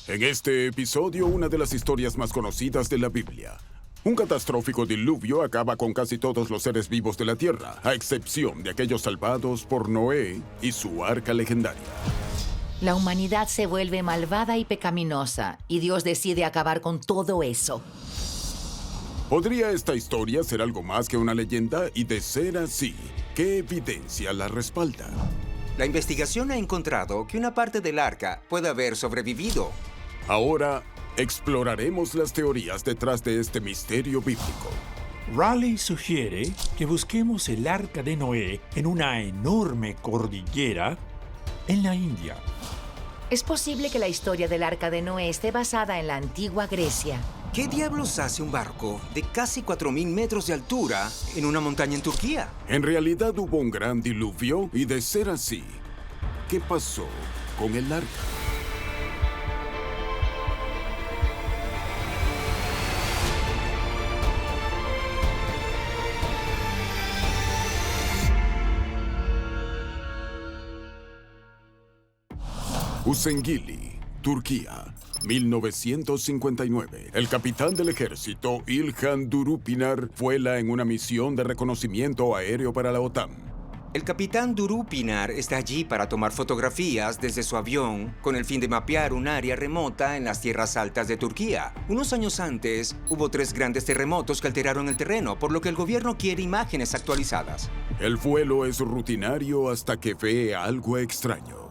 En este episodio, una de las historias más conocidas de la Biblia. Un catastrófico diluvio acaba con casi todos los seres vivos de la Tierra, a excepción de aquellos salvados por Noé y su arca legendaria. La humanidad se vuelve malvada y pecaminosa, y Dios decide acabar con todo eso. ¿Podría esta historia ser algo más que una leyenda? Y de ser así, ¿qué evidencia la respalda? La investigación ha encontrado que una parte del arca puede haber sobrevivido. Ahora, exploraremos las teorías detrás de este misterio bíblico. Raleigh sugiere que busquemos el arca de Noé en una enorme cordillera en la India. Es posible que la historia del arca de Noé esté basada en la antigua Grecia. ¿Qué diablos hace un barco de casi 4.000 metros de altura en una montaña en Turquía? En realidad hubo un gran diluvio y de ser así, ¿qué pasó con el arca? Uzengili, Turquía, 1959. El capitán del ejército, İlhan Durupinar, vuela en una misión de reconocimiento aéreo para la OTAN. El capitán Durupinar está allí para tomar fotografías desde su avión con el fin de mapear un área remota en las tierras altas de Turquía. Unos años antes, hubo 3 grandes terremotos que alteraron el terreno, por lo que el gobierno quiere imágenes actualizadas. El vuelo es rutinario hasta que ve algo extraño.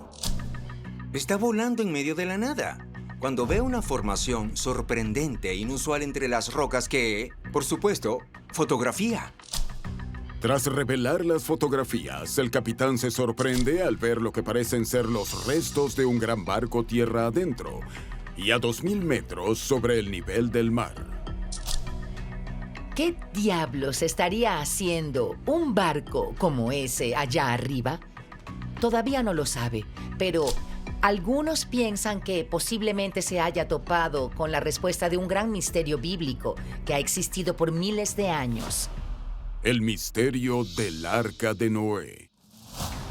Está volando en medio de la nada, cuando ve una formación sorprendente e inusual entre las rocas que, por supuesto, fotografía. Tras revelar las fotografías, el capitán se sorprende al ver lo que parecen ser los restos de un gran barco tierra adentro y a 2.000 metros sobre el nivel del mar. ¿Qué diablos estaría haciendo un barco como ese allá arriba? Todavía no lo sabe, pero algunos piensan que posiblemente se haya topado con la respuesta de un gran misterio bíblico que ha existido por miles de años. El misterio del arca de Noé.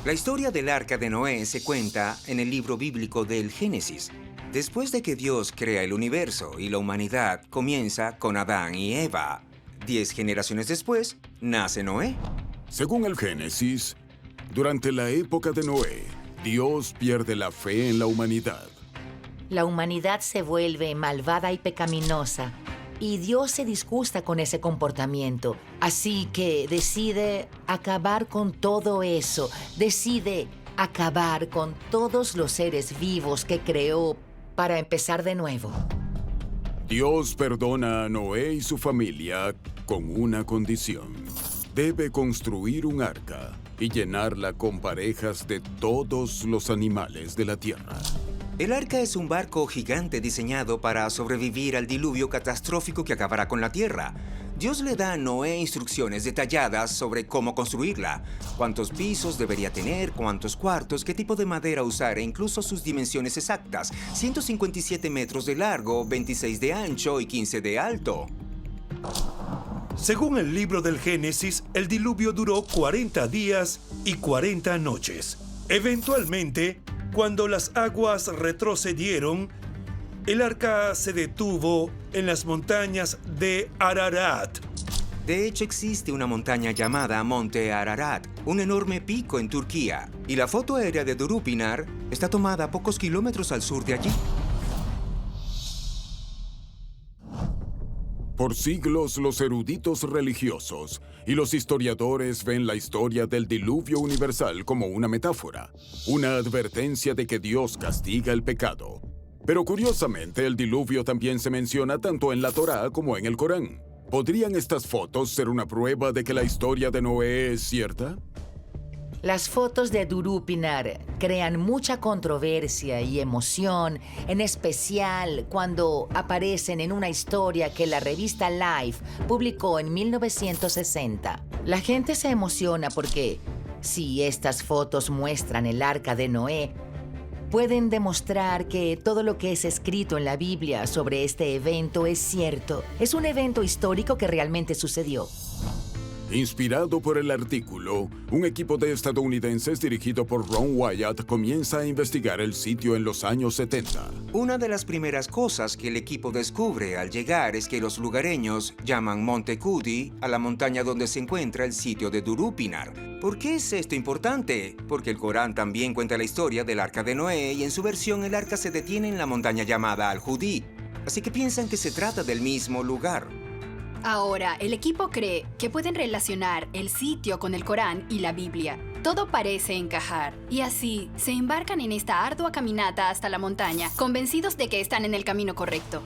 La historia del arca de Noé se cuenta en el libro bíblico del Génesis. Después de que Dios crea el universo y la humanidad comienza con Adán y Eva. 10 generaciones después, nace Noé. Según el Génesis, durante la época de Noé, Dios pierde la fe en la humanidad. La humanidad se vuelve malvada y pecaminosa, y Dios se disgusta con ese comportamiento. Así que decide acabar con todo eso. Decide acabar con todos los seres vivos que creó para empezar de nuevo. Dios perdona a Noé y su familia con una condición. Debe construir un arca y llenarla con parejas de todos los animales de la tierra. El arca es un barco gigante diseñado para sobrevivir al diluvio catastrófico que acabará con la tierra. Dios le da a Noé instrucciones detalladas sobre cómo construirla, cuántos pisos debería tener, cuántos cuartos, qué tipo de madera usar e incluso sus dimensiones exactas: 157 metros de largo, 26 de ancho y 15 de alto. Según el libro del Génesis, el diluvio duró 40 días y 40 noches. Eventualmente, cuando las aguas retrocedieron, el arca se detuvo en las montañas de Ararat. De hecho, existe una montaña llamada Monte Ararat, un enorme pico en Turquía, y la foto aérea de Durupinar está tomada a pocos kilómetros al sur de allí. Por siglos, los eruditos religiosos y los historiadores ven la historia del diluvio universal como una metáfora, una advertencia de que Dios castiga el pecado. Pero curiosamente, el diluvio también se menciona tanto en la Torá como en el Corán. ¿Podrían estas fotos ser una prueba de que la historia de Noé es cierta? Las fotos de Durupinar crean mucha controversia y emoción, en especial cuando aparecen en una historia que la revista Life publicó en 1960. La gente se emociona porque, si estas fotos muestran el arca de Noé, pueden demostrar que todo lo que es escrito en la Biblia sobre este evento es cierto. Es un evento histórico que realmente sucedió. Inspirado por el artículo Un equipo de estadounidenses dirigido por Ron Wyatt comienza a investigar el sitio en los años 70. Una de las primeras cosas que el equipo descubre al llegar es que los lugareños llaman Monte Cudi a la montaña donde se encuentra el sitio de Durupinar. ¿Por qué es esto importante? Porque el Corán también cuenta la historia del Arca de Noé y en su versión el arca se detiene en la montaña llamada Al-Judí. Así que piensan que se trata del mismo lugar. Ahora, el equipo cree que pueden relacionar el sitio con el Corán y la Biblia. Todo parece encajar, y así se embarcan en esta ardua caminata hasta la montaña, convencidos de que están en el camino correcto.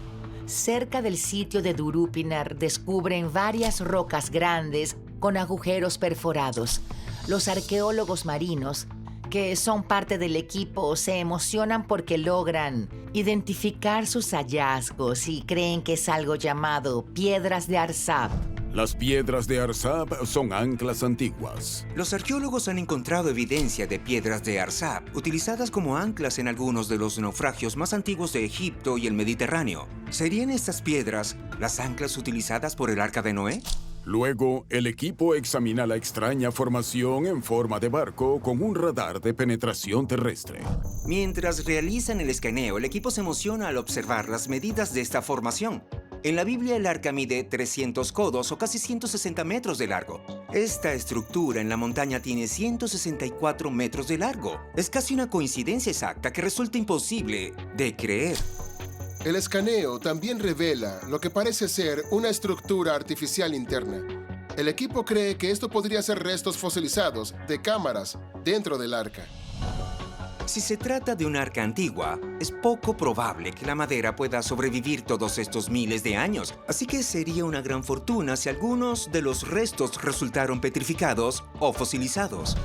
Cerca del sitio de Durupinar descubren varias rocas grandes con agujeros perforados. Los arqueólogos marinos, que son parte del equipo, se emocionan porque logran identificar sus hallazgos y creen que es algo llamado piedras de Arsab. Las piedras de Arsab son anclas antiguas. Los arqueólogos han encontrado evidencia de piedras de Arsab, utilizadas como anclas en algunos de los naufragios más antiguos de Egipto y el Mediterráneo. ¿Serían estas piedras las anclas utilizadas por el Arca de Noé? Luego, el equipo examina la extraña formación en forma de barco con un radar de penetración terrestre. Mientras realizan el escaneo, el equipo se emociona al observar las medidas de esta formación. En la Biblia, el arca mide 300 codos o casi 160 metros de largo. Esta estructura en la montaña tiene 164 metros de largo. Es casi una coincidencia exacta que resulta imposible de creer. El escaneo también revela lo que parece ser una estructura artificial interna. El equipo cree que esto podría ser restos fosilizados de cámaras dentro del arca. Si se trata de un arca antigua, es poco probable que la madera pueda sobrevivir todos estos miles de años, así que sería una gran fortuna si algunos de los restos resultaron petrificados o fosilizados.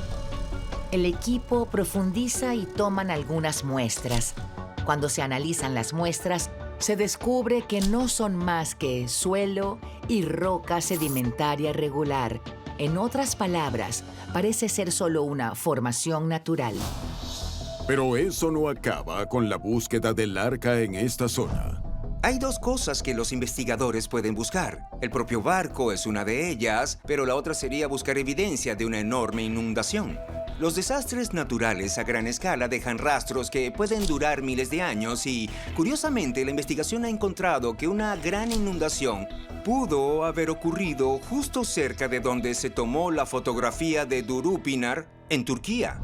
El equipo profundiza y toman algunas muestras. Cuando se analizan las muestras, se descubre que no son más que suelo y roca sedimentaria regular. En otras palabras, parece ser solo una formación natural. Pero eso no acaba con la búsqueda del arca en esta zona. Hay dos cosas que los investigadores pueden buscar. El propio barco es una de ellas, pero la otra sería buscar evidencia de una enorme inundación. Los desastres naturales a gran escala dejan rastros que pueden durar miles de años y, curiosamente, la investigación ha encontrado que una gran inundación pudo haber ocurrido justo cerca de donde se tomó la fotografía de Durupinar, en Turquía.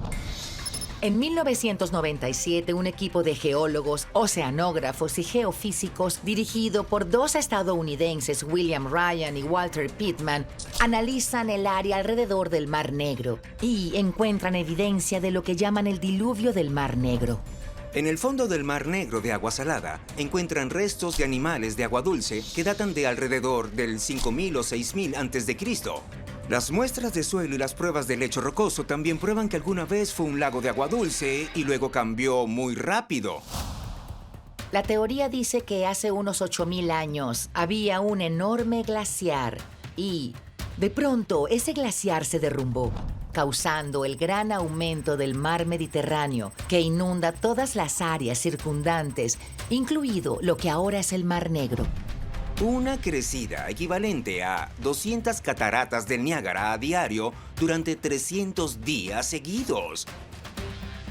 En 1997, un equipo de geólogos, oceanógrafos y geofísicos dirigido por dos estadounidenses, William Ryan y Walter Pittman, analizan el área alrededor del Mar Negro y encuentran evidencia de lo que llaman el diluvio del Mar Negro. En el fondo del Mar Negro de agua salada, encuentran restos de animales de agua dulce que datan de alrededor del 5000 o 6000 a.C. Las muestras de suelo y las pruebas de lecho rocoso también prueban que alguna vez fue un lago de agua dulce y luego cambió muy rápido. La teoría dice que hace unos 8000 años había un enorme glaciar y, de pronto, ese glaciar se derrumbó, causando el gran aumento del mar Mediterráneo que inunda todas las áreas circundantes, incluido lo que ahora es el Mar Negro. Una crecida equivalente a 200 cataratas del Niágara a diario durante 300 días seguidos.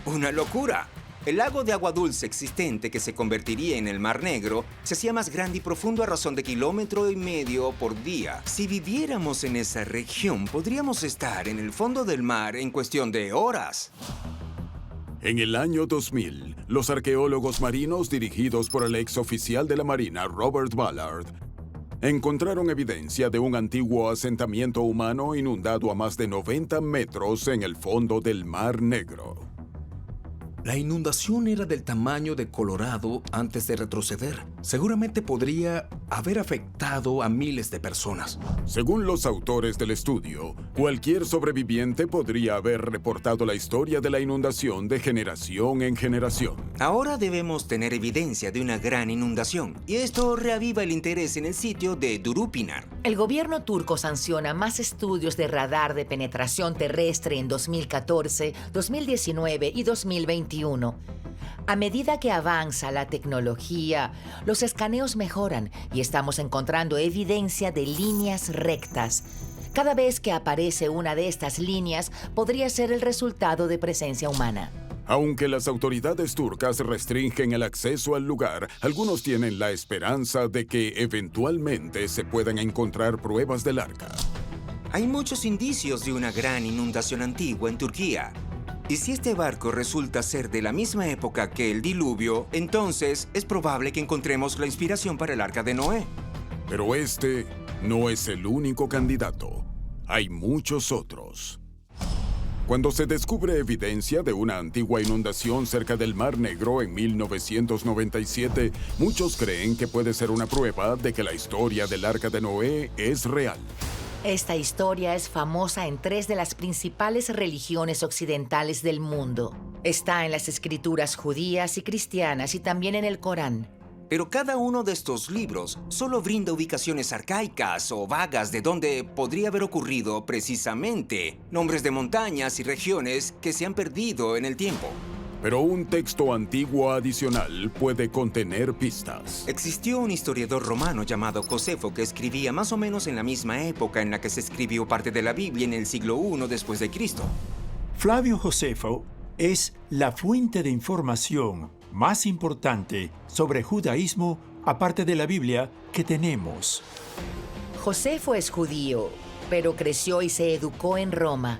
¡Una locura! El lago de agua dulce existente que se convertiría en el Mar Negro se hacía más grande y profundo a razón de 1,5 kilómetros por día. Si viviéramos en esa región, podríamos estar en el fondo del mar en cuestión de horas. En el año 2000, los arqueólogos marinos dirigidos por el ex oficial de la Marina, Robert Ballard, encontraron evidencia de un antiguo asentamiento humano inundado a más de 90 metros en el fondo del Mar Negro. La inundación era del tamaño de Colorado antes de retroceder. Seguramente podría haber afectado a miles de personas. Según los autores del estudio, cualquier sobreviviente podría haber reportado la historia de la inundación de generación en generación. Ahora debemos tener evidencia de una gran inundación, y esto reaviva el interés en el sitio de Durupinar. El gobierno turco sanciona más estudios de radar de penetración terrestre en 2014, 2019 y 2021. A medida que avanza la tecnología, los escaneos mejoran y estamos encontrando evidencia de líneas rectas Cada vez que aparece una de estas líneas, podría ser el resultado de presencia humana. Aunque las autoridades turcas restringen el acceso al lugar, algunos tienen la esperanza de que eventualmente se puedan encontrar pruebas del arca. Hay muchos indicios de una gran inundación antigua en Turquía. Y si este barco resulta ser de la misma época que el diluvio, entonces es probable que encontremos la inspiración para el arca de Noé. Pero este no es el único candidato. Hay muchos otros. Cuando se descubre evidencia de una antigua inundación cerca del Mar Negro en 1997, muchos creen que puede ser una prueba de que la historia del Arca de Noé es real. Esta historia es famosa en 3 de las principales religiones occidentales del mundo. Está en las escrituras judías y cristianas y también en el Corán. Pero cada uno de estos libros solo brinda ubicaciones arcaicas o vagas de donde podría haber ocurrido precisamente, nombres de montañas y regiones que se han perdido en el tiempo. Pero un texto antiguo adicional puede contener pistas. Existió un historiador romano llamado Josefo que escribía más o menos en la misma época en la que se escribió parte de la Biblia en el siglo I después de Cristo. Flavio Josefo es la fuente de información más importante sobre judaísmo, aparte de la Biblia, que tenemos. Josefo es judío, pero creció y se educó en Roma.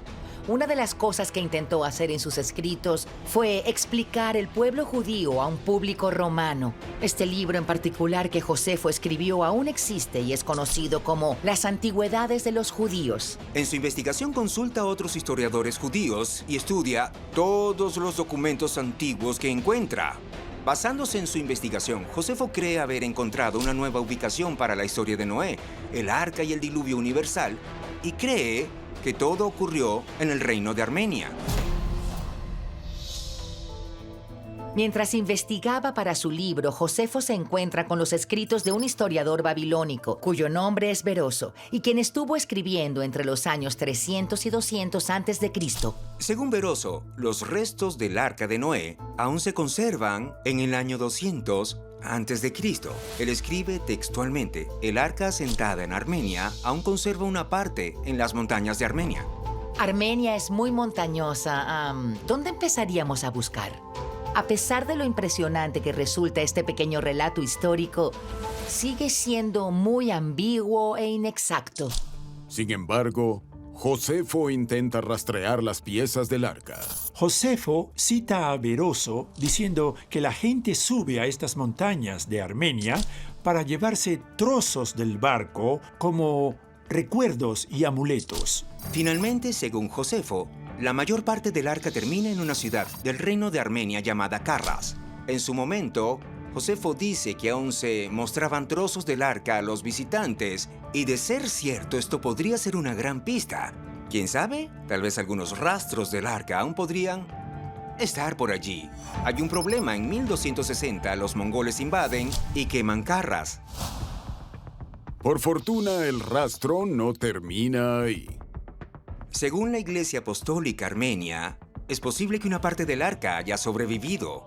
Una de las cosas que intentó hacer en sus escritos fue explicar el pueblo judío a un público romano. Este libro en particular que Josefo escribió aún existe y es conocido como Las Antigüedades de los Judíos. En su investigación consulta a otros historiadores judíos y estudia todos los documentos antiguos que encuentra. Basándose en su investigación, Josefo cree haber encontrado una nueva ubicación para la historia de Noé, el Arca y el Diluvio Universal, y cree que todo ocurrió en el reino de Armenia. Mientras investigaba para su libro, Josefo se encuentra con los escritos de un historiador babilónico, cuyo nombre es Beroso, y quien estuvo escribiendo entre los años 300 y 200 a.C. Según Beroso, los restos del Arca de Noé aún se conservan en el año 200 antes de Cristo. Él escribe textualmente: el arca asentada en Armenia aún conserva una parte en las montañas de Armenia. Armenia es muy montañosa. ¿Dónde empezaríamos a buscar? A pesar de lo impresionante que resulta este pequeño relato histórico, sigue siendo muy ambiguo e inexacto. Sin embargo, Josefo intenta rastrear las piezas del arca. Josefo cita a Beroso diciendo que la gente sube a estas montañas de Armenia para llevarse trozos del barco como recuerdos y amuletos. Finalmente, según Josefo, la mayor parte del arca termina en una ciudad del reino de Armenia llamada Carras. En su momento, Josefo dice que aún se mostraban trozos del arca a los visitantes, y de ser cierto, esto podría ser una gran pista. ¿Quién sabe? Tal vez algunos rastros del arca aún podrían estar por allí. Hay un problema: en 1260 los mongoles invaden y queman Carras. Por fortuna, el rastro no termina ahí. Según la Iglesia Apostólica Armenia, es posible que una parte del arca haya sobrevivido.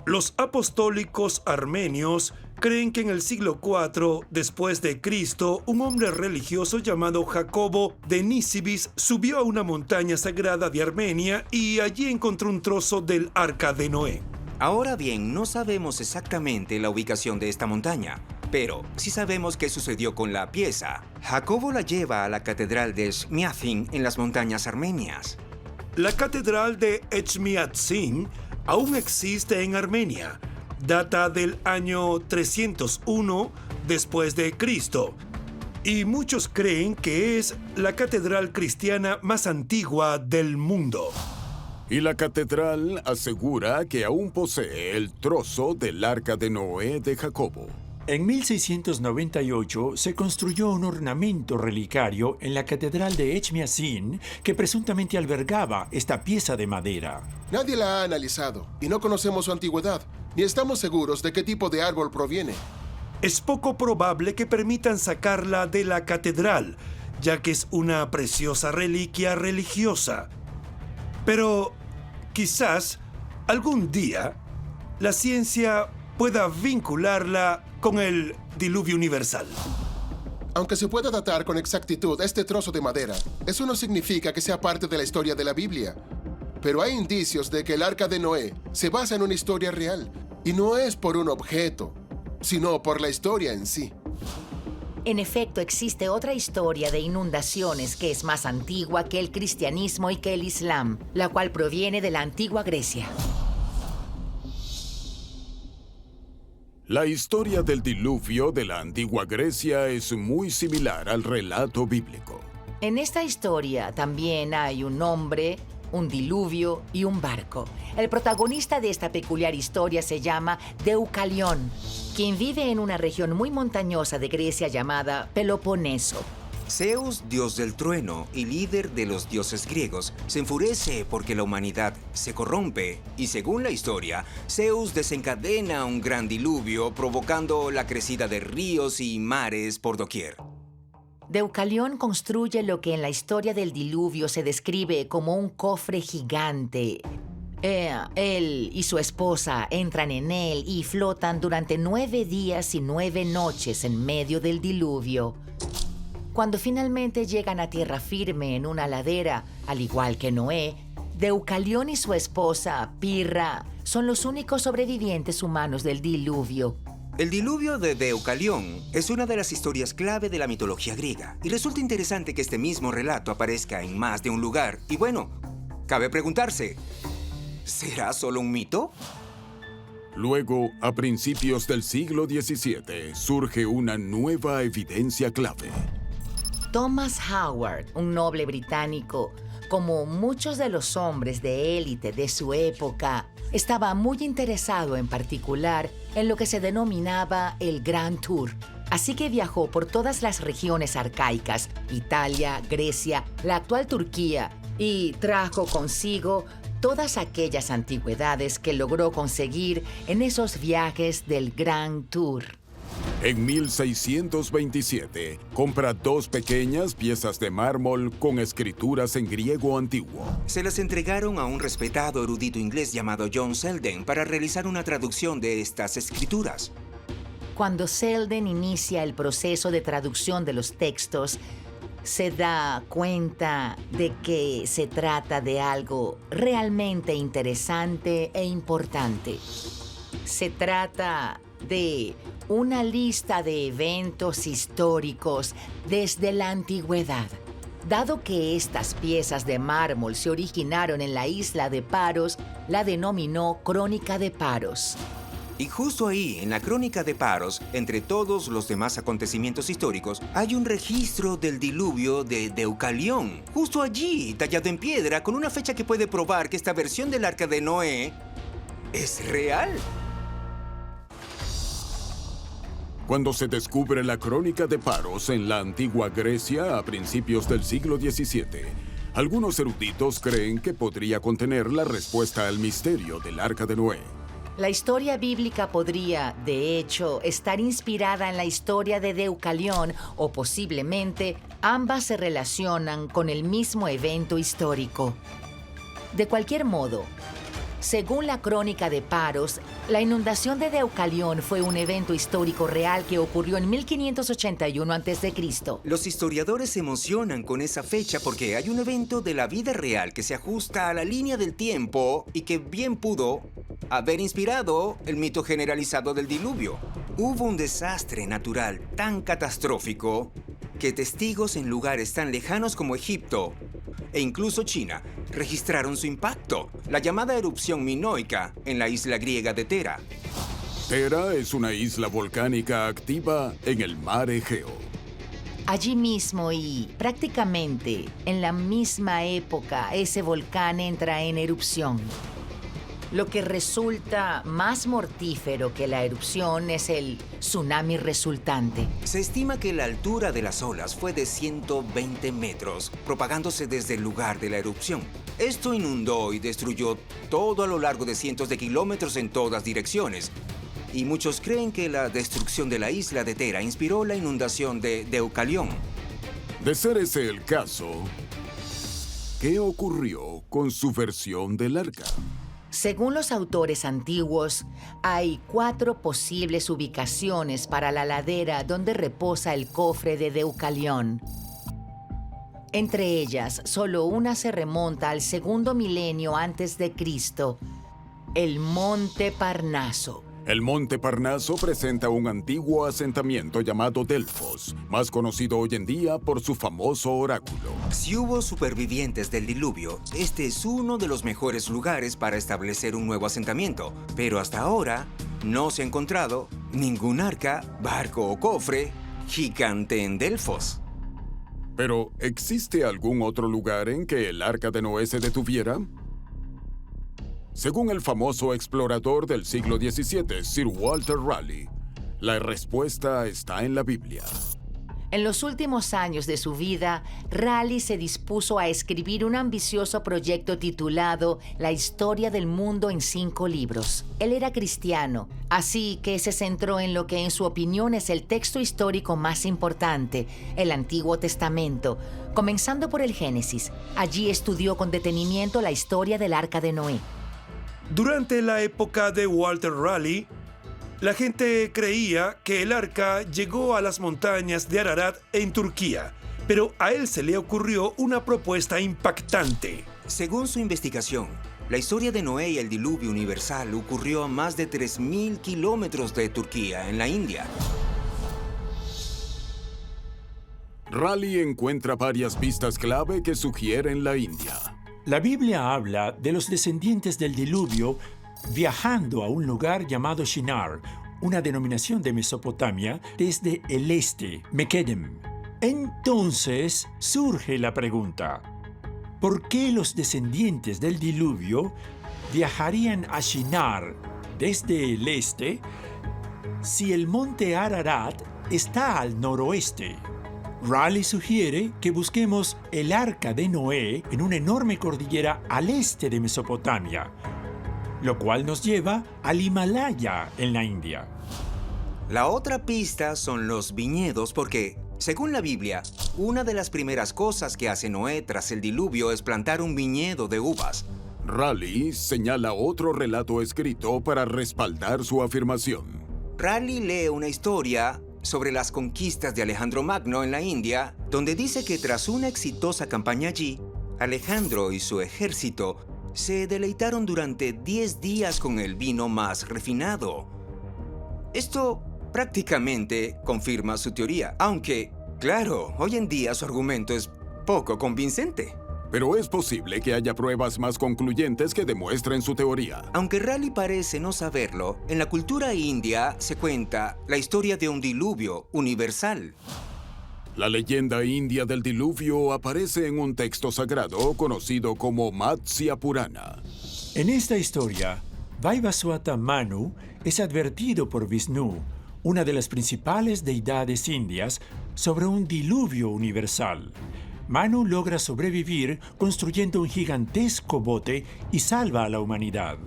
Los apostólicos armenios creen que en el siglo IV después de Cristo, un hombre religioso llamado Jacobo de Nisibis subió a una montaña sagrada de Armenia y allí encontró un trozo del Arca de Noé. Ahora bien, no sabemos exactamente la ubicación de esta montaña, pero sí sabemos qué sucedió con la pieza. Jacobo la lleva a la catedral de Echmiadzin en las montañas armenias. La catedral de Echmiadzin aún existe en Armenia. Data del año 301 después de Cristo. Y muchos creen que es la catedral cristiana más antigua del mundo. Y la catedral asegura que aún posee el trozo del Arca de Noé de Jacobo. En 1698 se construyó un ornamento relicario en la catedral de Echmiadzin que presuntamente albergaba esta pieza de madera. Nadie la ha analizado y no conocemos su antigüedad, ni estamos seguros de qué tipo de árbol proviene. Es poco probable que permitan sacarla de la catedral, ya que es una preciosa reliquia religiosa. Pero quizás algún día la ciencia pueda vincularla con el diluvio universal. Aunque se pueda datar con exactitud este trozo de madera, eso no significa que sea parte de la historia de la Biblia. Pero hay indicios de que el Arca de Noé se basa en una historia real, y no es por un objeto, sino por la historia en sí. En efecto, existe otra historia de inundaciones que es más antigua que el cristianismo y que el islam, la cual proviene de la antigua Grecia. La historia del diluvio de la antigua Grecia es muy similar al relato bíblico. En esta historia también hay un hombre, un diluvio y un barco. El protagonista de esta peculiar historia se llama Deucalión, quien vive en una región muy montañosa de Grecia llamada Peloponeso. Zeus, dios del trueno y líder de los dioses griegos, se enfurece porque la humanidad se corrompe y, según la historia, Zeus desencadena un gran diluvio provocando la crecida de ríos y mares por doquier. Deucalión construye lo que en la historia del diluvio se describe como un cofre gigante. Él y su esposa entran en él y flotan durante 9 días y 9 noches en medio del diluvio. Cuando finalmente llegan a tierra firme en una ladera, al igual que Noé, Deucalión y su esposa, Pirra, son los únicos sobrevivientes humanos del diluvio. El diluvio de Deucalión es una de las historias clave de la mitología griega, y resulta interesante que este mismo relato aparezca en más de un lugar. Y bueno, cabe preguntarse, ¿será solo un mito? Luego, a principios del siglo XVII, surge una nueva evidencia clave. Thomas Howard, un noble británico, como muchos de los hombres de élite de su época, estaba muy interesado en particular en lo que se denominaba el Grand Tour. Así que viajó por todas las regiones arcaicas, Italia, Grecia, la actual Turquía, y trajo consigo todas aquellas antigüedades que logró conseguir en esos viajes del Grand Tour. En 1627, compra 2 pequeñas piezas de mármol con escrituras en griego antiguo. Se las entregaron a un respetado erudito inglés llamado John Selden para realizar una traducción de estas escrituras. Cuando Selden inicia el proceso de traducción de los textos, se da cuenta de que se trata de algo realmente interesante e importante. Se trata de una lista de eventos históricos desde la antigüedad. Dado que estas piezas de mármol se originaron en la isla de Paros, la denominó Crónica de Paros. Y justo ahí, en la Crónica de Paros, entre todos los demás acontecimientos históricos, hay un registro del diluvio de Deucalión. Justo allí, tallado en piedra, con una fecha que puede probar que esta versión del Arca de Noé es real. Cuando se descubre la Crónica de Paros en la antigua Grecia a principios del siglo XVII, algunos eruditos creen que podría contener la respuesta al misterio del Arca de Noé. La historia bíblica podría, de hecho, estar inspirada en la historia de Deucalión o posiblemente ambas se relacionan con el mismo evento histórico. De cualquier modo, según la Crónica de Paros, la inundación de Deucalión fue un evento histórico real que ocurrió en 1581 a.C. Los historiadores se emocionan con esa fecha porque hay un evento de la vida real que se ajusta a la línea del tiempo y que bien pudo haber inspirado el mito generalizado del diluvio. Hubo un desastre natural tan catastrófico que testigos en lugares tan lejanos como Egipto e incluso China registraron su impacto, la llamada erupción minoica en la isla griega de Tera. Tera es una isla volcánica activa en el mar Egeo. Allí mismo y prácticamente en la misma época, ese volcán entra en erupción. Lo que resulta más mortífero que la erupción es el tsunami resultante. Se estima que la altura de las olas fue de 120 metros, propagándose desde el lugar de la erupción. Esto inundó y destruyó todo a lo largo de cientos de kilómetros en todas direcciones. Y muchos creen que la destrucción de la isla de Tera inspiró la inundación de Deucalión. De ser ese el caso, ¿qué ocurrió con su versión del arca? Según los autores antiguos, hay 4 posibles ubicaciones para la ladera donde reposa el cofre de Deucalión. Entre ellas, solo una se remonta al 2º milenio antes de Cristo, el Monte Parnaso. El Monte Parnaso presenta un antiguo asentamiento llamado Delfos, más conocido hoy en día por su famoso oráculo. Si hubo supervivientes del diluvio, este es uno de los mejores lugares para establecer un nuevo asentamiento. Pero hasta ahora no se ha encontrado ningún arca, barco o cofre gigante en Delfos. Pero, ¿existe algún otro lugar en que el Arca de Noé se detuviera? Según el famoso explorador del siglo XVII, Sir Walter Raleigh, la respuesta está en la Biblia. En los últimos años de su vida, Raleigh se dispuso a escribir un ambicioso proyecto titulado La historia del mundo en 5 libros. Él era cristiano, así que se centró en lo que en su opinión es el texto histórico más importante, el Antiguo Testamento, comenzando por el Génesis. Allí estudió con detenimiento la historia del Arca de Noé. Durante la época de Walter Raleigh, la gente creía que el arca llegó a las montañas de Ararat en Turquía, pero a él se le ocurrió una propuesta impactante. Según su investigación, la historia de Noé y el diluvio universal ocurrió a más de 3.000 kilómetros de Turquía, en la India. Raleigh encuentra varias pistas clave que sugieren la India. La Biblia habla de los descendientes del diluvio viajando a un lugar llamado Shinar, una denominación de Mesopotamia, desde el este, Mekedem. Entonces surge la pregunta: ¿por qué los descendientes del diluvio viajarían a Shinar desde el este si el monte Ararat está al noroeste? Raleigh sugiere que busquemos el Arca de Noé en una enorme cordillera al este de Mesopotamia, lo cual nos lleva al Himalaya, en la India. La otra pista son los viñedos porque, según la Biblia, una de las primeras cosas que hace Noé tras el diluvio es plantar un viñedo de uvas. Raleigh señala otro relato escrito para respaldar su afirmación. Raleigh lee una historia sobre las conquistas de Alejandro Magno en la India, donde dice que tras una exitosa campaña allí, Alejandro y su ejército se deleitaron durante 10 días con el vino más refinado. Esto prácticamente confirma su teoría, aunque, claro, hoy en día su argumento es poco convincente. Pero es posible que haya pruebas más concluyentes que demuestren su teoría. Aunque Raleigh parece no saberlo, en la cultura india se cuenta la historia de un diluvio universal. La leyenda india del diluvio aparece en un texto sagrado conocido como Matsya Purana. En esta historia, Vaivasvata Manu es advertido por Vishnu, una de las principales deidades indias, sobre un diluvio universal. Manu logra sobrevivir construyendo un gigantesco bote y salva a la humanidad.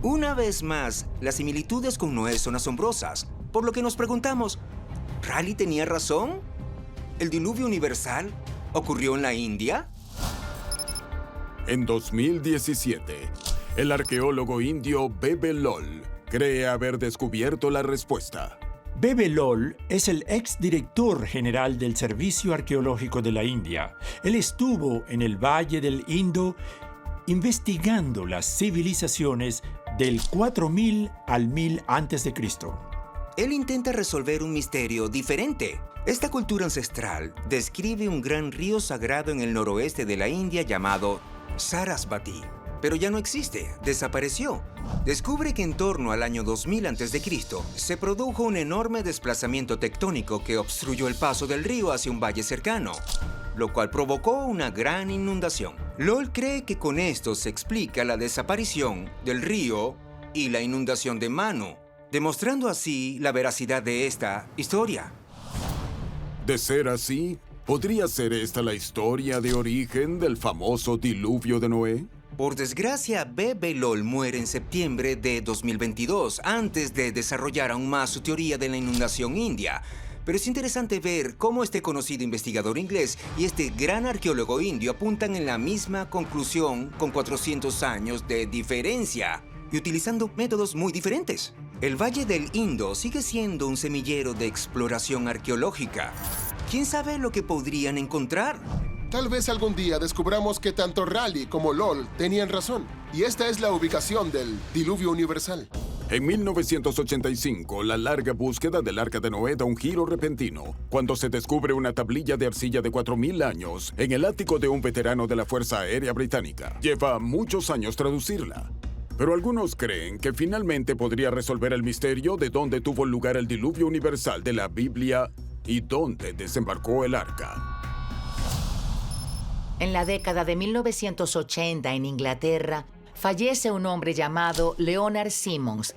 Una vez más, las similitudes con Noé son asombrosas, por lo que nos preguntamos, ¿Raleigh tenía razón? ¿El diluvio universal ocurrió en la India? En 2017, el arqueólogo indio Bebe Lol cree haber descubierto la respuesta. Bebe Lol es el exdirector general del Servicio Arqueológico de la India. Él estuvo en el Valle del Indo investigando las civilizaciones del 4000 al 1000 a.C. Él intenta resolver un misterio diferente. Esta cultura ancestral describe un gran río sagrado en el noroeste de la India llamado Sarasvati, pero ya no existe, desapareció. Descubre que en torno al año 2000 a.C. se produjo un enorme desplazamiento tectónico que obstruyó el paso del río hacia un valle cercano, lo cual provocó una gran inundación. Lol cree que con esto se explica la desaparición del río y la inundación de Manu, demostrando así la veracidad de esta historia. De ser así, ¿podría ser esta la historia de origen del famoso diluvio de Noé? Por desgracia, Bebe Lol muere en septiembre de 2022, antes de desarrollar aún más su teoría de la inundación india. Pero es interesante ver cómo este conocido investigador inglés y este gran arqueólogo indio apuntan en la misma conclusión con 400 años de diferencia y utilizando métodos muy diferentes. El Valle del Indo sigue siendo un semillero de exploración arqueológica. ¿Quién sabe lo que podrían encontrar? Tal vez algún día descubramos que tanto Raleigh como LOL tenían razón. Y esta es la ubicación del diluvio universal. En 1985, la larga búsqueda del Arca de Noé da un giro repentino, cuando se descubre una tablilla de arcilla de 4.000 años en el ático de un veterano de la Fuerza Aérea Británica. Lleva muchos años traducirla. Pero algunos creen que finalmente podría resolver el misterio de dónde tuvo lugar el diluvio universal de la Biblia y dónde desembarcó el arca. En la década de 1980 en Inglaterra, fallece un hombre llamado Leonard Simmons.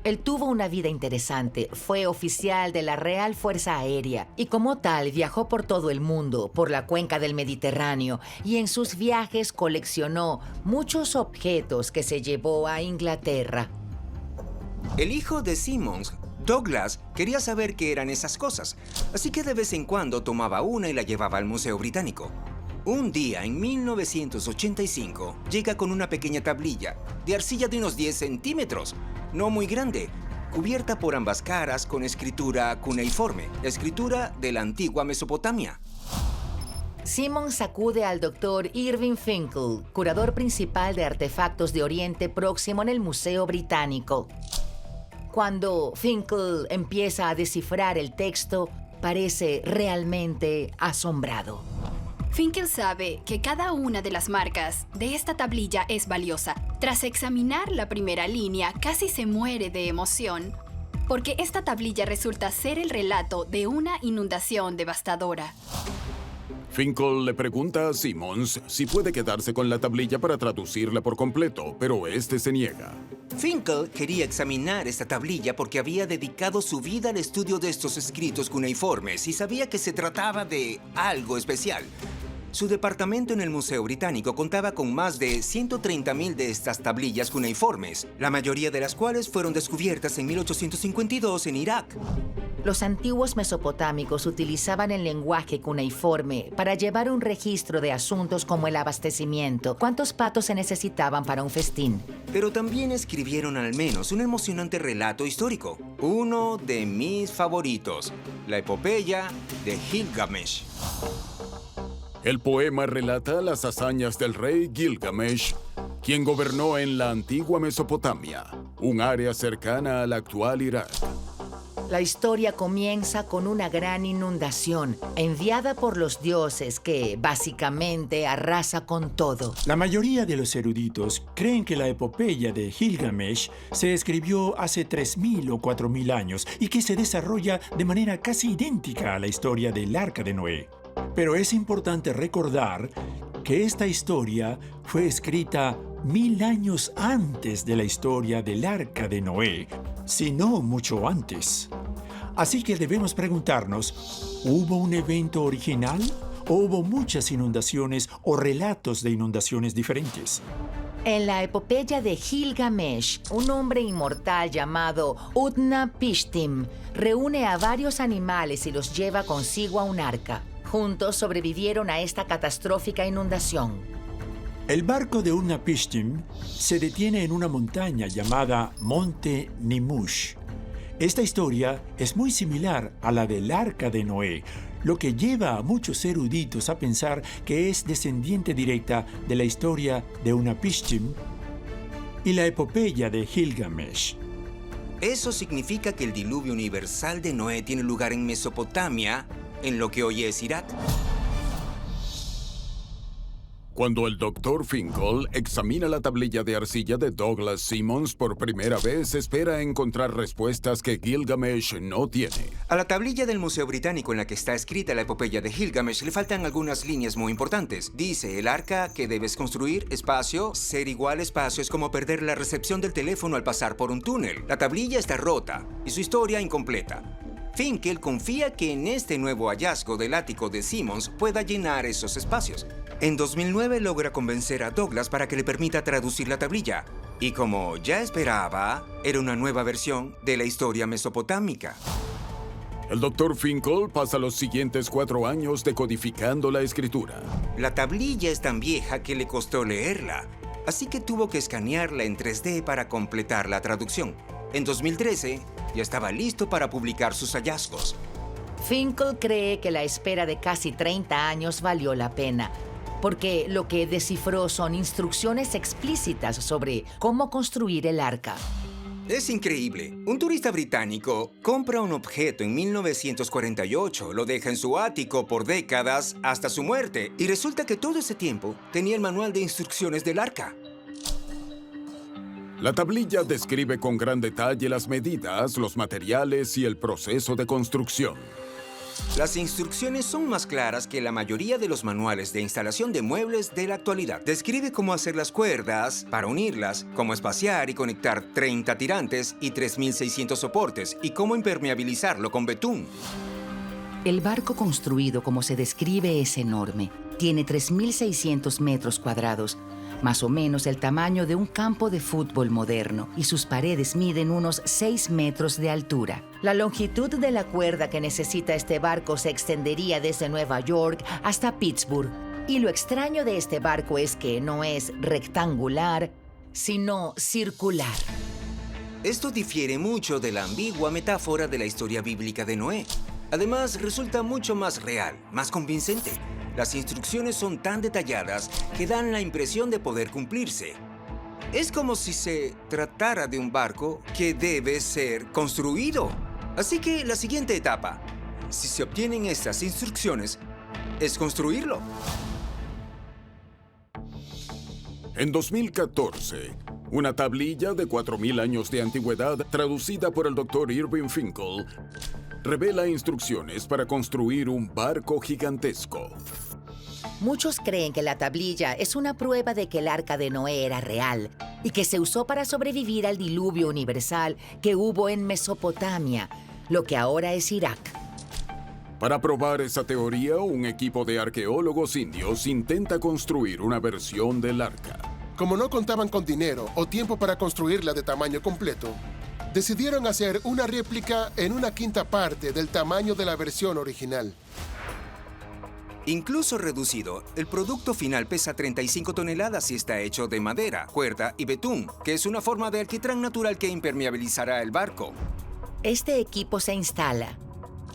Él tuvo una vida interesante, fue oficial de la Real Fuerza Aérea y como tal viajó por todo el mundo, por la cuenca del Mediterráneo, y en sus viajes coleccionó muchos objetos que se llevó a Inglaterra. El hijo de Simmons, Douglas, quería saber qué eran esas cosas, así que de vez en cuando tomaba una y la llevaba al Museo Británico. Un día, en 1985, llega con una pequeña tablilla de arcilla de unos 10 centímetros, no muy grande, cubierta por ambas caras con escritura cuneiforme, escritura de la antigua Mesopotamia. Simmons acude al Dr. Irving Finkel, curador principal de artefactos de Oriente Próximo en el Museo Británico. Cuando Finkel empieza a descifrar el texto, parece realmente asombrado. Finkel sabe que cada una de las marcas de esta tablilla es valiosa. Tras examinar la primera línea, casi se muere de emoción, porque esta tablilla resulta ser el relato de una inundación devastadora. Finkel le pregunta a Simmons si puede quedarse con la tablilla para traducirla por completo, pero este se niega. Finkel quería examinar esta tablilla porque había dedicado su vida al estudio de estos escritos cuneiformes y sabía que se trataba de algo especial. Su departamento en el Museo Británico contaba con más de 130.000 de estas tablillas cuneiformes, la mayoría de las cuales fueron descubiertas en 1852 en Irak. Los antiguos mesopotámicos utilizaban el lenguaje cuneiforme para llevar un registro de asuntos como el abastecimiento, cuántos patos se necesitaban para un festín. Pero también escribieron al menos un emocionante relato histórico, uno de mis favoritos, la epopeya de Gilgamesh. El poema relata las hazañas del rey Gilgamesh, quien gobernó en la antigua Mesopotamia, un área cercana al actual Irak. La historia comienza con una gran inundación enviada por los dioses que básicamente arrasa con todo. La mayoría de los eruditos creen que la epopeya de Gilgamesh se escribió hace 3.000 o 4.000 años y que se desarrolla de manera casi idéntica a la historia del Arca de Noé. Pero es importante recordar que esta historia fue escrita 1000 años antes de la historia del Arca de Noé, si no mucho antes. Así que debemos preguntarnos, ¿hubo un evento original o hubo muchas inundaciones o relatos de inundaciones diferentes? En la epopeya de Gilgamesh, un hombre inmortal llamado Utnapishtim reúne a varios animales y los lleva consigo a un arca. Juntos sobrevivieron a esta catastrófica inundación. El barco de Utnapishtim se detiene en una montaña llamada Monte Nimush. Esta historia es muy similar a la del Arca de Noé, lo que lleva a muchos eruditos a pensar que es descendiente directa de la historia de Utnapishtim y la epopeya de Gilgamesh. Eso significa que el diluvio universal de Noé tiene lugar en Mesopotamia, en lo que hoy es Irak. Cuando el Dr. Finkel examina la tablilla de arcilla de Douglas Simmons por primera vez, espera encontrar respuestas que Gilgamesh no tiene. A la tablilla del Museo Británico en la que está escrita la epopeya de Gilgamesh le faltan algunas líneas muy importantes. Dice, el arca que debes construir, espacio, ser igual espacio es como perder la recepción del teléfono al pasar por un túnel. La tablilla está rota y su historia incompleta. Finkel confía que en este nuevo hallazgo del ático de Simmons pueda llenar esos espacios. En 2009 logra convencer a Douglas para que le permita traducir la tablilla. Y como ya esperaba, era una nueva versión de la historia mesopotámica. El Dr. Finkel pasa los siguientes 4 años decodificando la escritura. La tablilla es tan vieja que le costó leerla, así que tuvo que escanearla en 3D para completar la traducción. En 2013, ya estaba listo para publicar sus hallazgos. Finkel cree que la espera de casi 30 años valió la pena, porque lo que descifró son instrucciones explícitas sobre cómo construir el arca. Es increíble. Un turista británico compra un objeto en 1948, lo deja en su ático por décadas hasta su muerte, y resulta que todo ese tiempo tenía el manual de instrucciones del arca. La tablilla describe con gran detalle las medidas, los materiales y el proceso de construcción. Las instrucciones son más claras que la mayoría de los manuales de instalación de muebles de la actualidad. Describe cómo hacer las cuerdas para unirlas, cómo espaciar y conectar 30 tirantes y 3.600 soportes, y cómo impermeabilizarlo con betún. El barco construido como se describe es enorme. Tiene 3.600 metros cuadrados, más o menos el tamaño de un campo de fútbol moderno, y sus paredes miden unos 6 metros de altura. La longitud de la cuerda que necesita este barco se extendería desde Nueva York hasta Pittsburgh. Y lo extraño de este barco es que no es rectangular, sino circular. Esto difiere mucho de la ambigua metáfora de la historia bíblica de Noé. Además, resulta mucho más real, más convincente. Las instrucciones son tan detalladas que dan la impresión de poder cumplirse. Es como si se tratara de un barco que debe ser construido. Así que la siguiente etapa, si se obtienen estas instrucciones, es construirlo. En 2014, una tablilla de 4.000 años de antigüedad, traducida por el Dr. Irving Finkel, revela instrucciones para construir un barco gigantesco. Muchos creen que la tablilla es una prueba de que el arca de Noé era real y que se usó para sobrevivir al diluvio universal que hubo en Mesopotamia, lo que ahora es Irak. Para probar esa teoría, un equipo de arqueólogos indios intenta construir una versión del arca. Como no contaban con dinero o tiempo para construirla de tamaño completo, decidieron hacer una réplica en una quinta parte del tamaño de la versión original. Incluso reducido, el producto final pesa 35 toneladas y está hecho de madera, cuerda y betún, que es una forma de alquitrán natural que impermeabilizará el barco. Este equipo se instala.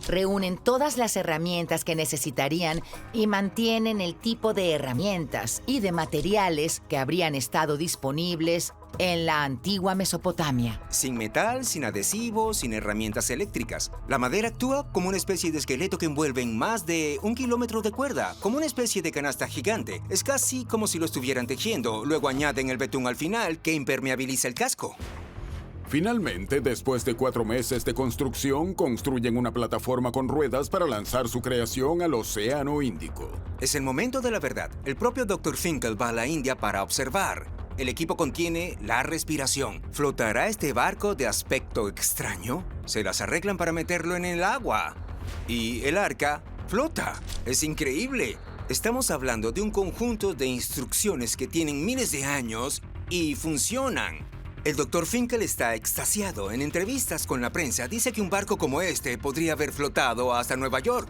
Reúnen todas las herramientas que necesitarían y mantienen el tipo de herramientas y de materiales que habrían estado disponibles en la antigua Mesopotamia. Sin metal, sin adhesivos, sin herramientas eléctricas. La madera actúa como una especie de esqueleto que envuelve en más de 1 kilómetro de cuerda, como una especie de canasta gigante. Es casi como si lo estuvieran tejiendo. Luego añaden el betún al final, que impermeabiliza el casco. Finalmente, después de 4 meses de construcción, construyen una plataforma con ruedas para lanzar su creación al Océano Índico. Es el momento de la verdad. El propio Dr. Finkel va a la India para observar. El equipo contiene la respiración. ¿Flotará este barco de aspecto extraño? Se las arreglan para meterlo en el agua. Y el arca flota. Es increíble. Estamos hablando de un conjunto de instrucciones que tienen miles de años y funcionan. El Dr. Finkel está extasiado. En entrevistas con la prensa dice que un barco como este podría haber flotado hasta Nueva York.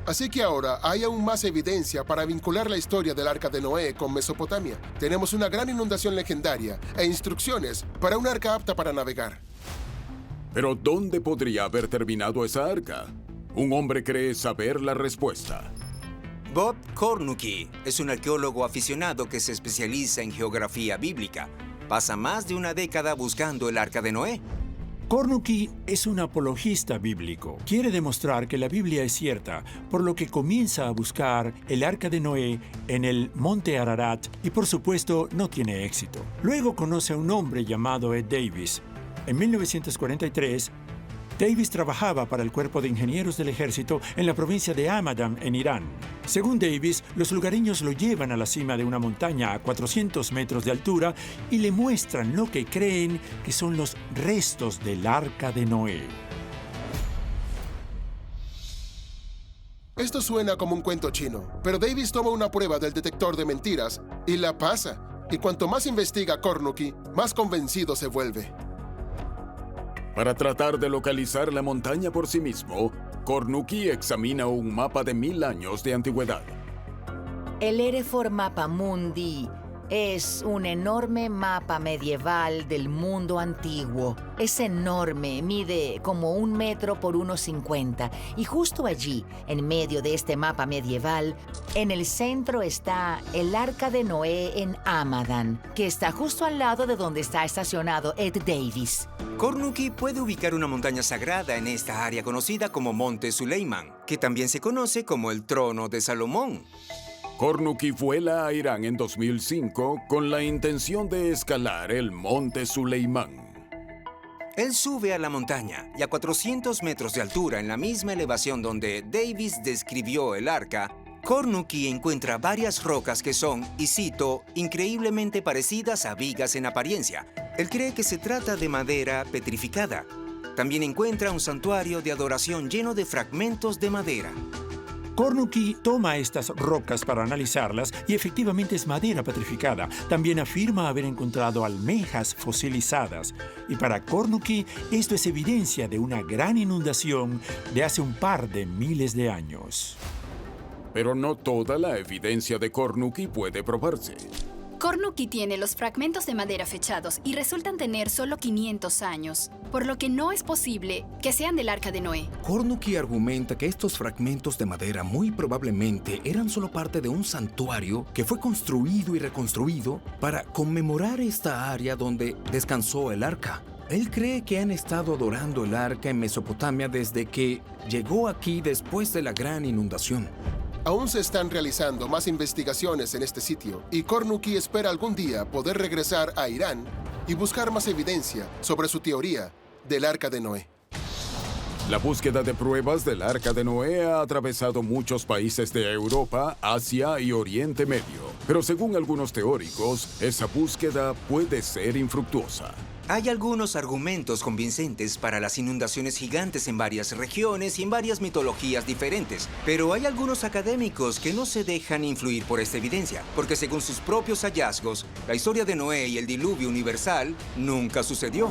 Así que ahora hay aún más evidencia para vincular la historia del arca de Noé con Mesopotamia. Tenemos una gran inundación legendaria e instrucciones para un arca apta para navegar. Pero ¿dónde podría haber terminado esa arca? Un hombre cree saber la respuesta. Bob Cornucky es un arqueólogo aficionado que se especializa en geografía bíblica. Pasa más de una década buscando el arca de Noé. Cornucky es un apologista bíblico. Quiere demostrar que la Biblia es cierta, por lo que comienza a buscar el arca de Noé en el monte Ararat y, por supuesto, no tiene éxito. Luego conoce a un hombre llamado Ed Davis. En 1943, Davis trabajaba para el Cuerpo de Ingenieros del Ejército en la provincia de Hamadan, en Irán. Según Davis, los lugareños lo llevan a la cima de una montaña a 400 metros de altura y le muestran lo que creen que son los restos del Arca de Noé. Esto suena como un cuento chino, pero Davis toma una prueba del detector de mentiras y la pasa. Y cuanto más investiga Cornucky, más convencido se vuelve. Para tratar de localizar la montaña por sí mismo, Cornucci examina un mapa de 1000 años de antigüedad. El Erefor Mapa Mundi es un enorme mapa medieval del mundo antiguo. Es enorme, mide como 1 metro por 1,50. Y justo allí, en medio de este mapa medieval, en el centro está el Arca de Noé en Hamadan, que está justo al lado de donde está estacionado Ed Davis. Cornucci puede ubicar una montaña sagrada en esta área conocida como Monte Suleiman, que también se conoce como el Trono de Salomón. Cornucci vuela a Irán en 2005 con la intención de escalar el Monte Suleimán. Él sube a la montaña y a 400 metros de altura, en la misma elevación donde Davis describió el arca, Cornucci encuentra varias rocas que son, y cito, increíblemente parecidas a vigas en apariencia. Él cree que se trata de madera petrificada. También encuentra un santuario de adoración lleno de fragmentos de madera. Cornucci toma estas rocas para analizarlas y efectivamente es madera petrificada. También afirma haber encontrado almejas fosilizadas. Y para Cornucci esto es evidencia de una gran inundación de hace un par de miles de años. Pero no toda la evidencia de Cornucci puede probarse. Cornucci tiene los fragmentos de madera fechados y resultan tener solo 500 años, por lo que no es posible que sean del Arca de Noé. Cornucci argumenta que estos fragmentos de madera muy probablemente eran solo parte de un santuario que fue construido y reconstruido para conmemorar esta área donde descansó el arca. Él cree que han estado adorando el arca en Mesopotamia desde que llegó aquí después de la gran inundación. Aún se están realizando más investigaciones en este sitio y Cornucci espera algún día poder regresar a Irán y buscar más evidencia sobre su teoría del Arca de Noé. La búsqueda de pruebas del Arca de Noé ha atravesado muchos países de Europa, Asia y Oriente Medio. Pero según algunos teóricos, esa búsqueda puede ser infructuosa. Hay algunos argumentos convincentes para las inundaciones gigantes en varias regiones y en varias mitologías diferentes, pero hay algunos académicos que no se dejan influir por esta evidencia, porque según sus propios hallazgos, la historia de Noé y el diluvio universal nunca sucedió.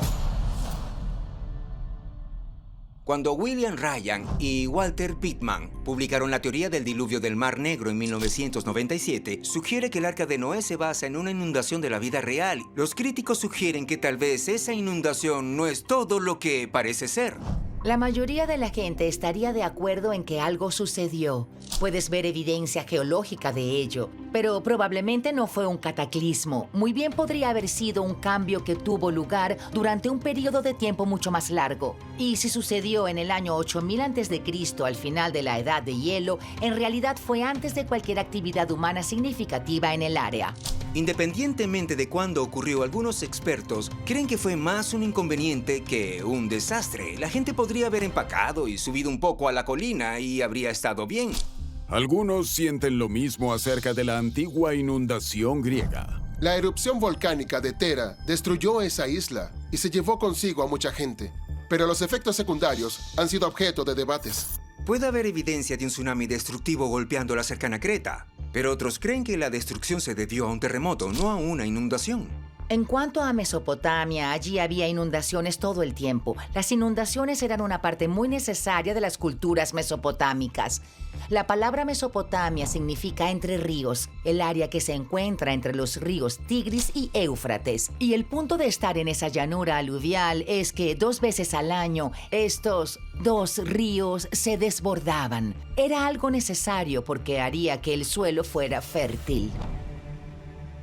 Cuando William Ryan y Walter Pittman publicaron la teoría del diluvio del Mar Negro en 1997, sugiere que el Arca de Noé se basa en una inundación de la vida real. Los críticos sugieren que tal vez esa inundación no es todo lo que parece ser. La mayoría de la gente estaría de acuerdo en que algo sucedió. Puedes ver evidencia geológica de ello, pero probablemente no fue un cataclismo. Muy bien podría haber sido un cambio que tuvo lugar durante un periodo de tiempo mucho más largo. Y si sucedió en el año 8000 a.C., al final de la Edad de Hielo, en realidad fue antes de cualquier actividad humana significativa en el área. Independientemente de cuándo ocurrió, algunos expertos creen que fue más un inconveniente que un desastre. La gente podría haber empacado y subido un poco a la colina y habría estado bien. Algunos sienten lo mismo acerca de la antigua inundación griega. La erupción volcánica de Tera destruyó esa isla y se llevó consigo a mucha gente, pero los efectos secundarios han sido objeto de debates. Puede haber evidencia de un tsunami destructivo golpeando la cercana Creta, pero otros creen que la destrucción se debió a un terremoto, no a una inundación. En cuanto a Mesopotamia, allí había inundaciones todo el tiempo. Las inundaciones eran una parte muy necesaria de las culturas mesopotámicas. La palabra Mesopotamia significa entre ríos, el área que se encuentra entre los ríos Tigris y Éufrates. Y el punto de estar en esa llanura aluvial es que 2 veces al año estos 2 ríos se desbordaban. Era algo necesario porque haría que el suelo fuera fértil.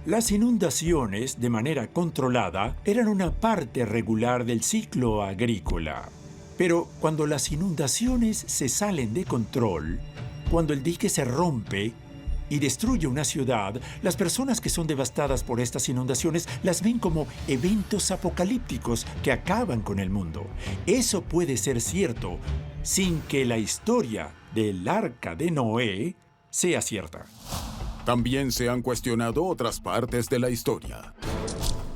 Las inundaciones, de manera controlada, eran una parte regular del ciclo agrícola. Pero cuando las inundaciones se salen de control, cuando el dique se rompe y destruye una ciudad, las personas que son devastadas por estas inundaciones las ven como eventos apocalípticos que acaban con el mundo. Eso puede ser cierto sin que la historia del Arca de Noé sea cierta. También se han cuestionado otras partes de la historia.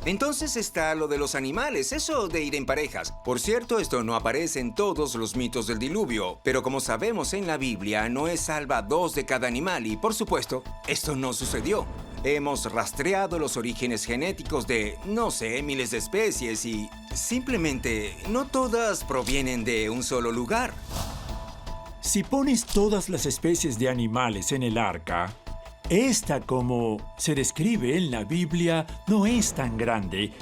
Entonces está lo de los animales, eso de ir en parejas. Por cierto, esto no aparece en todos los mitos del diluvio, pero como sabemos en la Biblia, Noé salva 2 de cada animal y, por supuesto, esto no sucedió. Hemos rastreado los orígenes genéticos de, no sé, miles de especies y simplemente no todas provienen de un solo lugar. Si pones todas las especies de animales en el arca, esta, como se describe en la Biblia, no es tan grande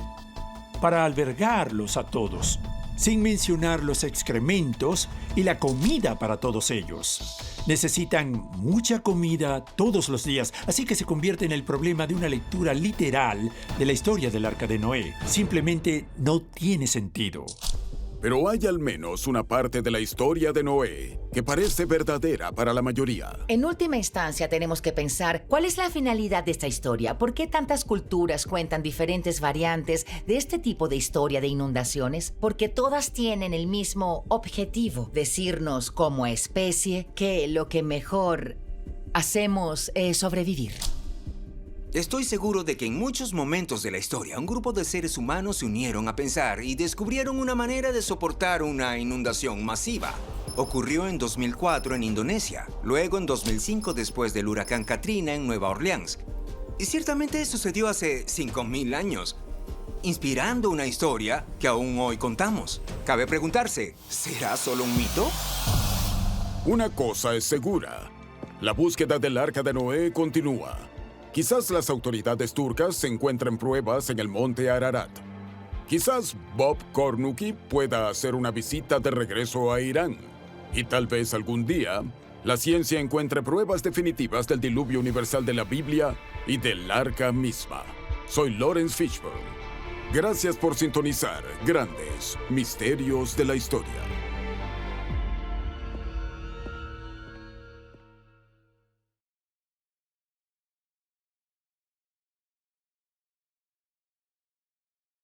para albergarlos a todos, sin mencionar los excrementos y la comida para todos ellos. Necesitan mucha comida todos los días, así que se convierte en el problema de una lectura literal de la historia del Arca de Noé. Simplemente no tiene sentido. Pero hay al menos una parte de la historia de Noé que parece verdadera para la mayoría. En última instancia, tenemos que pensar cuál es la finalidad de esta historia. ¿Por qué tantas culturas cuentan diferentes variantes de este tipo de historia de inundaciones? Porque todas tienen el mismo objetivo: decirnos como especie que lo que mejor hacemos es sobrevivir. Estoy seguro de que en muchos momentos de la historia un grupo de seres humanos se unieron a pensar y descubrieron una manera de soportar una inundación masiva. Ocurrió en 2004 en Indonesia, luego en 2005 después del huracán Katrina en Nueva Orleans. Y ciertamente sucedió hace 5.000 años, inspirando una historia que aún hoy contamos. Cabe preguntarse, ¿será solo un mito? Una cosa es segura: la búsqueda del Arca de Noé continúa. Quizás las autoridades turcas encuentren pruebas en el monte Ararat. Quizás Bob Cornucci pueda hacer una visita de regreso a Irán. Y tal vez algún día la ciencia encuentre pruebas definitivas del diluvio universal de la Biblia y del Arca misma. Soy Lawrence Fishburne. Gracias por sintonizar Grandes Misterios de la Historia.